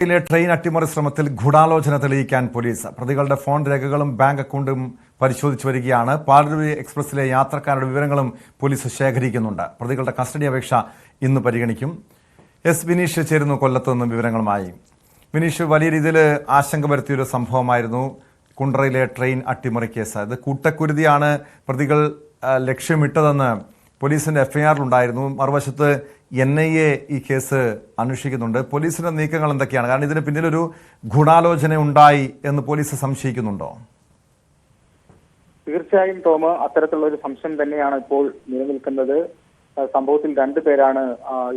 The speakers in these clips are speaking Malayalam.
ിലെ ട്രെയിൻ അട്ടിമറി ശ്രമത്തിൽ ഗൂഢാലോചന തെളിയിക്കാൻ പോലീസ് പ്രതികളുടെ ഫോൺ രേഖകളും ബാങ്ക് അക്കൗണ്ടും പരിശോധിച്ചു വരികയാണ്. പാലരുവി എക്സ്പ്രസിലെ യാത്രക്കാരുടെ വിവരങ്ങളും പോലീസ് ശേഖരിക്കുന്നുണ്ട്. പ്രതികളുടെ കസ്റ്റഡി അപേക്ഷ ഇന്ന് പരിഗണിക്കും. എസ് വിനീഷ് ചേരുന്നു കൊല്ലത്ത് നിന്ന് വിവരങ്ങളുമായി. വിനീഷ്, വലിയ രീതിയിൽ ആശങ്ക വരുത്തിയൊരു സംഭവമായിരുന്നു കുണ്ട്രയിലെ ട്രെയിൻ അട്ടിമറി കേസ്. ഇത് കൂട്ടക്കുരുതിയാണ് പ്രതികൾ ലക്ഷ്യമിട്ടതെന്ന് പോലീസിന്റെ എഫ്ഐആറിലുണ്ടായിരുന്നു. മറുവശത്ത് NIA ഈ കേസ് അന്വേഷിക്കുന്നുണ്ട്. പോലീസിന്റെ നീക്കങ്ങൾ എന്തൊക്കെയാണ്? കാരണം ഇതിന് പിന്നിലൊരു ഗൂഢാലോചന ഉണ്ടായി എന്ന് പോലീസ് സംശയിക്കുന്നുണ്ടോ? തീർച്ചയായും ടോം, അത്തരത്തിലുള്ള ഒരു സംശയം തന്നെയാണ് ഇപ്പോൾ നിലനിൽക്കുന്നത്. സംഭവത്തിൽ 2 പേരാണ്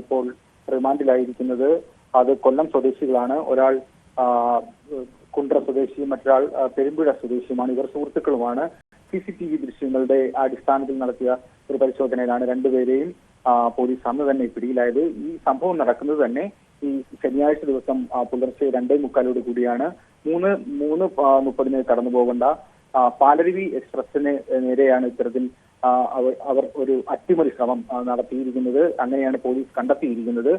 ഇപ്പോൾ റിമാൻഡിലായിരിക്കുന്നത്. അത് കൊല്ലം സ്വദേശികളാണ്. ഒരാൾ കുണ്ട്ര സ്വദേശിയും മറ്റൊരാൾ പെരുമ്പുഴ സ്വദേശിയുമാണ്. ഇവർ സുഹൃത്തുക്കളുമാണ്. CCTV ദൃശ്യങ്ങളുടെ അടിസ്ഥാനത്തിൽ നടത്തിയ ഒരു പരിശോധനയിലാണ് 2 പേരെയും പോലീസ് അന്ന് തന്നെ പിടിയിലായത്. ഈ സംഭവം നടക്കുന്നത് തന്നെ ഈ ശനിയാഴ്ച ദിവസം പുലർച്ചെ 2:45 കൂടിയാണ്. 3:30 കടന്നു പോകേണ്ട പാലരുവി എക്സ്പ്രസിന് നേരെയാണ് ഇത്തരത്തിൽ അവർ ഒരു അട്ടിമറി ശ്രമം നടത്തിയിരിക്കുന്നത്. അങ്ങനെയാണ് പോലീസ് കണ്ടെത്തിയിരിക്കുന്നത്.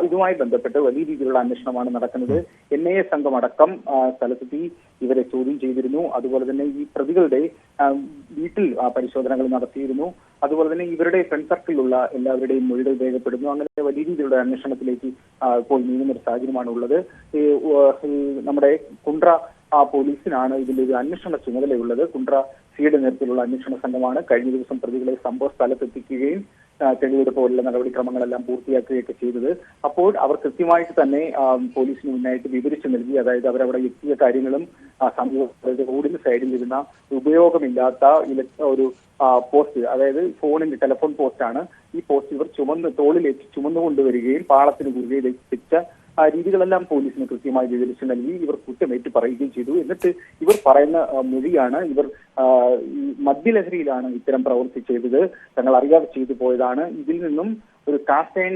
ഇതുമായി ബന്ധപ്പെട്ട് വലിയ രീതിയിലുള്ള അന്വേഷണമാണ് നടക്കുന്നത്. NIA സംഘം അടക്കം സ്ഥലത്തെത്തി ഇവരെ ചോദ്യം ചെയ്തിരുന്നു. അതുപോലെ തന്നെ ഈ പ്രതികളുടെ വീട്ടിൽ പരിശോധനകൾ നടത്തിയിരുന്നു. അതുപോലെ തന്നെ ഇവരുടെ ഫ്രണ്ട് സർക്കിളിലുള്ള എല്ലാവരുടെയും മൊഴികൾ രേഖപ്പെടുന്നു. അങ്ങനെ വലിയ രീതിയിലുള്ള അന്വേഷണത്തിലേക്ക് ഇപ്പോൾ നീങ്ങുന്ന ഒരു സാഹചര്യമാണ് ഉള്ളത്. നമ്മുടെ കുണ്ട്ര പോലീസിനാണ് ഇതിന്റെ ഒരു അന്വേഷണ ചുമതലയുള്ളത്. കുണ്ട്ര സിയുടെ നേതൃത്വത്തിലുള്ള അന്വേഷണ സംഘമാണ് കഴിഞ്ഞ ദിവസം പ്രതികളെ സംഭവ സ്ഥലത്തെത്തിക്കുകയും തെളിവെടുപ്പ് പോലുള്ള നടപടിക്രമങ്ങളെല്ലാം പൂർത്തിയാക്കുകയൊക്കെ ചെയ്തത്. അപ്പോൾ അവർ കൃത്യമായിട്ട് തന്നെ പോലീസിന് മുന്നായിട്ട് വിവരിച്ചു നൽകി. അതായത് അവരവിടെ എത്തിയ കാര്യങ്ങളും റോഡിന് സൈഡിലിരുന്ന ഉപയോഗമില്ലാത്ത ഒരു പോസ്റ്റ്, അതായത് ഫോണിന്റെ ടെലിഫോൺ പോസ്റ്റാണ്. ഈ പോസ്റ്റ് ഇവർ തോളിലേക്ക് ചുമന്നുകൊണ്ടുവരികയും പാളത്തിന് കുറുകെ വെച്ച രീതികളെല്ലാം പോലീസിന് കൃത്യമായി വിവരിച്ചു നൽകി. ഇവർ കുറ്റമേറ്റ് പറയുകയും ചെയ്തു. എന്നിട്ട് ഇവർ പറയുന്ന മൊഴിയാണ് ഇവർ മദ്യലഹരിയിലാണ് ഇത്തരം പ്രവൃത്തി ചെയ്തത്, തങ്ങൾ അറിയാതെ ചെയ്തു പോയതാണ്. ഇതിൽ നിന്നും ഒരു കാസ്റ്റൈൻ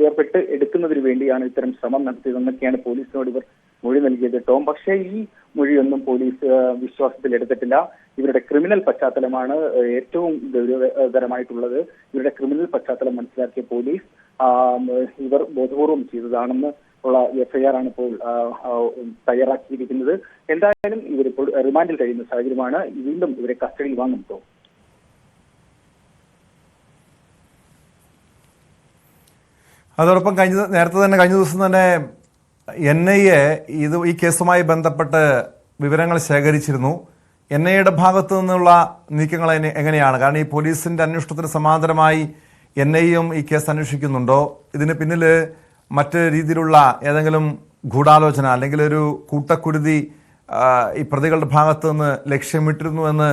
വേർപെട്ട് എടുക്കുന്നതിന് വേണ്ടിയാണ് ഇത്തരം ശ്രമം നടത്തിയതെന്നൊക്കെയാണ് പോലീസിനോട് ഇവർ മൊഴി നൽകിയത് ടോം. പക്ഷേ ഈ മൊഴിയൊന്നും പോലീസ് വിശ്വാസത്തിൽ എടുത്തിട്ടില്ല. ഇവരുടെ ക്രിമിനൽ പശ്ചാത്തലമാണ് ഏറ്റവും ഗൗരവകരമായിട്ടുള്ളത്. ഇവരുടെ ക്രിമിനൽ പശ്ചാത്തലം മനസ്സിലാക്കിയ പോലീസ് ഇവർ ബോധപൂർവം ചെയ്തതാണെന്ന് ഉള്ള FIR ആണ് ഇപ്പോൾ തയ്യാറാക്കിയിരിക്കുന്നത്. എന്തായാലും ഇവരിപ്പോൾ റിമാൻഡിൽ കഴിയുന്ന സാഹചര്യമാണ്. വീണ്ടും ഇവരെ കസ്റ്റഡിയിൽ വാങ്ങും ടോം. അതോടൊപ്പം നേരത്തെ തന്നെ കഴിഞ്ഞ ദിവസം തന്നെ NIA ഈ കേസുമായി ബന്ധപ്പെട്ട് വിവരങ്ങൾ ശേഖരിച്ചിരുന്നു. NIAയുടെ ഭാഗത്തു നിന്നുള്ള നീക്കങ്ങൾ എങ്ങനെയാണ്? കാരണം ഈ പോലീസിന്റെ അന്വേഷണത്തിന് സമാന്തരമായി NIAയും ഈ കേസ് അന്വേഷിക്കുന്നുണ്ടോ? ഇതിന് പിന്നിൽ മറ്റ് രീതിയിലുള്ള ഏതെങ്കിലും ഗൂഢാലോചന അല്ലെങ്കിൽ ഒരു കൂട്ടക്കുരുതി ഈ പ്രതികളുടെ ഭാഗത്തു നിന്ന് ലക്ഷ്യമിട്ടിരുന്നു എന്ന്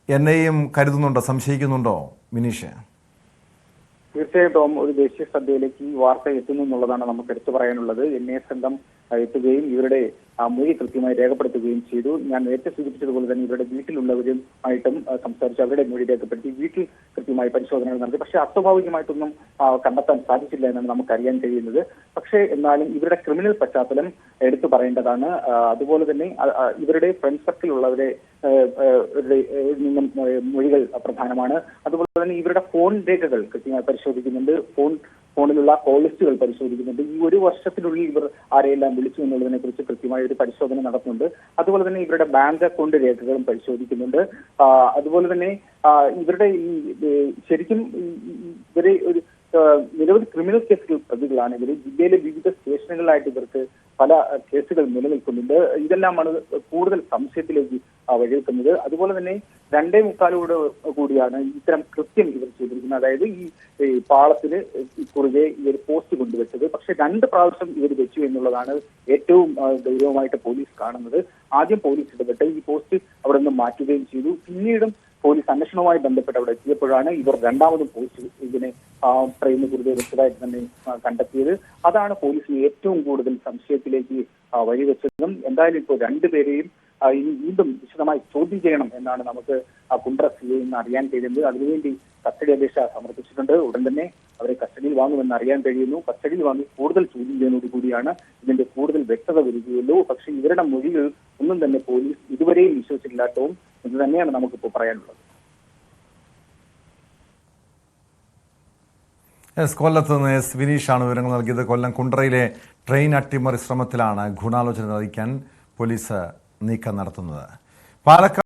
NIAയും കരുതുന്നുണ്ടോ, സംശയിക്കുന്നുണ്ടോ വിനീഷ്? തീർച്ചയായും ടോം, ഒരു ദേശീയ ശ്രദ്ധയിലേക്ക് ഈ വാർത്ത എത്തുന്നു എന്നുള്ളതാണ് നമുക്ക് എടുത്തു പറയാനുള്ളത്. NIA സംഘം എത്തുകയും ഇവരുടെ മൊഴി കൃത്യമായി രേഖപ്പെടുത്തുകയും ചെയ്തു. ഞാൻ നേരത്തെ സൂചിപ്പിച്ചതുപോലെ തന്നെ ഇവരുടെ വീട്ടിലുള്ളവരുമായിട്ടും സംസാരിച്ച് അവരുടെ മൊഴി രേഖപ്പെടുത്തി വീട്ടിൽ കൃത്യമായി പരിശോധനകൾ നടത്തി. പക്ഷേ അസ്വാഭാവികമായിട്ടൊന്നും കണ്ടെത്താൻ സാധിച്ചില്ല എന്നാണ് നമുക്കറിയാൻ കഴിയുന്നത്. പക്ഷേ എന്നാലും ഇവരുടെ ക്രിമിനൽ പശ്ചാത്തലം എടുത്തു പറയേണ്ടതാണ്. അതുപോലെ തന്നെ ഇവരുടെ ഫ്രണ്ട് സർക്കിളുള്ളവരെ നിന്നും മൊഴികൾ പ്രധാനമാണ്. അതുപോലെ തന്നെ ഇവരുടെ ഫോൺ രേഖകൾ കൃത്യമായി പരിശോധിക്കുന്നുണ്ട്. ഫോണിലുള്ള കോൾ ലിസ്റ്റുകൾ പരിശോധിക്കുന്നുണ്ട്. ഈ 1 വർഷത്തിനുള്ളിൽ ഇവർ ആരെയെല്ലാം വിളിച്ചു എന്നുള്ളതിനെ കുറിച്ച് കൃത്യമായ ഒരു പരിശോധന നടത്തുന്നുണ്ട്. അതുപോലെ തന്നെ ഇവരുടെ ബാങ്ക് അക്കൗണ്ട് രേഖകളും പരിശോധിക്കുന്നുണ്ട്. അതുപോലെ തന്നെ ഇവരുടെ ശരിക്കും ഇവരെ ഒരു നിരവധി ക്രിമിനൽ കേസുകൾ പ്രതികളാണ് ഇവർ. ജില്ലയിലെ വിവിധ സ്റ്റേഷനുകളിലായിട്ട് ഇവർക്ക് പല കേസുകൾ നിലനിൽക്കുന്നുണ്ട്. ഇതെല്ലാമാണ് കൂടുതൽ സംശയത്തിലേക്ക് വഴിവെക്കുന്നത്. അതുപോലെ തന്നെ 2:45 കൂടിയാണ് ഇത്തരം കൃത്യം ഇവർ ചെയ്തിരിക്കുന്നത്. അതായത് ഈ പാളത്തിന് കുറുകെ ഈ ഒരു പോസ്റ്റ് കൊണ്ടുവച്ചത്. പക്ഷെ 2 പ്രാവശ്യം ഇവർ വെച്ചു എന്നുള്ളതാണ് ഏറ്റവും ഗൗരവമായിട്ട് പോലീസ് കാണുന്നത്. ആദ്യം പോലീസ് ഇടപെട്ട് ഈ പോസ്റ്റ് അവിടെ നിന്ന് മാറ്റുകയും ചെയ്തു. പിന്നീടും പോലീസ് അന്വേഷണവുമായി ബന്ധപ്പെട്ട് അവിടെ എത്തിയപ്പോഴാണ് ഇവർ 2ാമതും പോസ്റ്റ് ഇതിനെ ട്രെയിനിന് കുറുകെ വെച്ചതായിട്ട് തന്നെ കണ്ടെത്തിയത്. അതാണ് പോലീസിന് ഏറ്റവും കൂടുതൽ സംശയത്തിലേക്ക് വഴിവെച്ചതും. എന്തായാലും ഇപ്പോൾ 2 പേരെയും ഇനി വീണ്ടും വിശദമായി ചോദ്യം ചെയ്യണം എന്നാണ് നമുക്ക് കുണ്ട്ര സിയിൽ നിന്ന് അറിയാൻ കഴിയുന്നത്. അതിനുവേണ്ടി കസ്റ്റഡി അപേക്ഷ സമർപ്പിച്ചിട്ടുണ്ട്. ഉടൻ തന്നെ അവരെ കസ്റ്റഡിയിൽ വാങ്ങുമെന്ന് അറിയാൻ കഴിയുന്നു. കസ്റ്റഡിയിൽ വാങ്ങി കൂടുതൽ ചോദ്യം ചെയ്യുന്നതോടുകൂടിയാണ് ഇതിന്റെ കൂടുതൽ വ്യക്തത വരികയുള്ളൂ. പക്ഷേ ഇവരുടെ മൊഴികൾ ഒന്നും തന്നെ പോലീസ് ഇതുവരെയും വിശ്വസിച്ചില്ലാത്തതും ഇത് തന്നെയാണ് നമുക്കിപ്പോൾ പറയാനുള്ളത്. എസ് കൊല്ലത്ത് നിന്ന് എസ് വിനീഷാണ് വിവരങ്ങൾ നൽകിയത്. കൊല്ലം കുണ്ടറയിലെ ട്രെയിൻ അട്ടിമറി ശ്രമത്തിലാണ് ഗൂഢാലോചന നയിക്കാൻ പോലീസ് നീക്കം നടത്തുന്നത്. പാലക്കാട്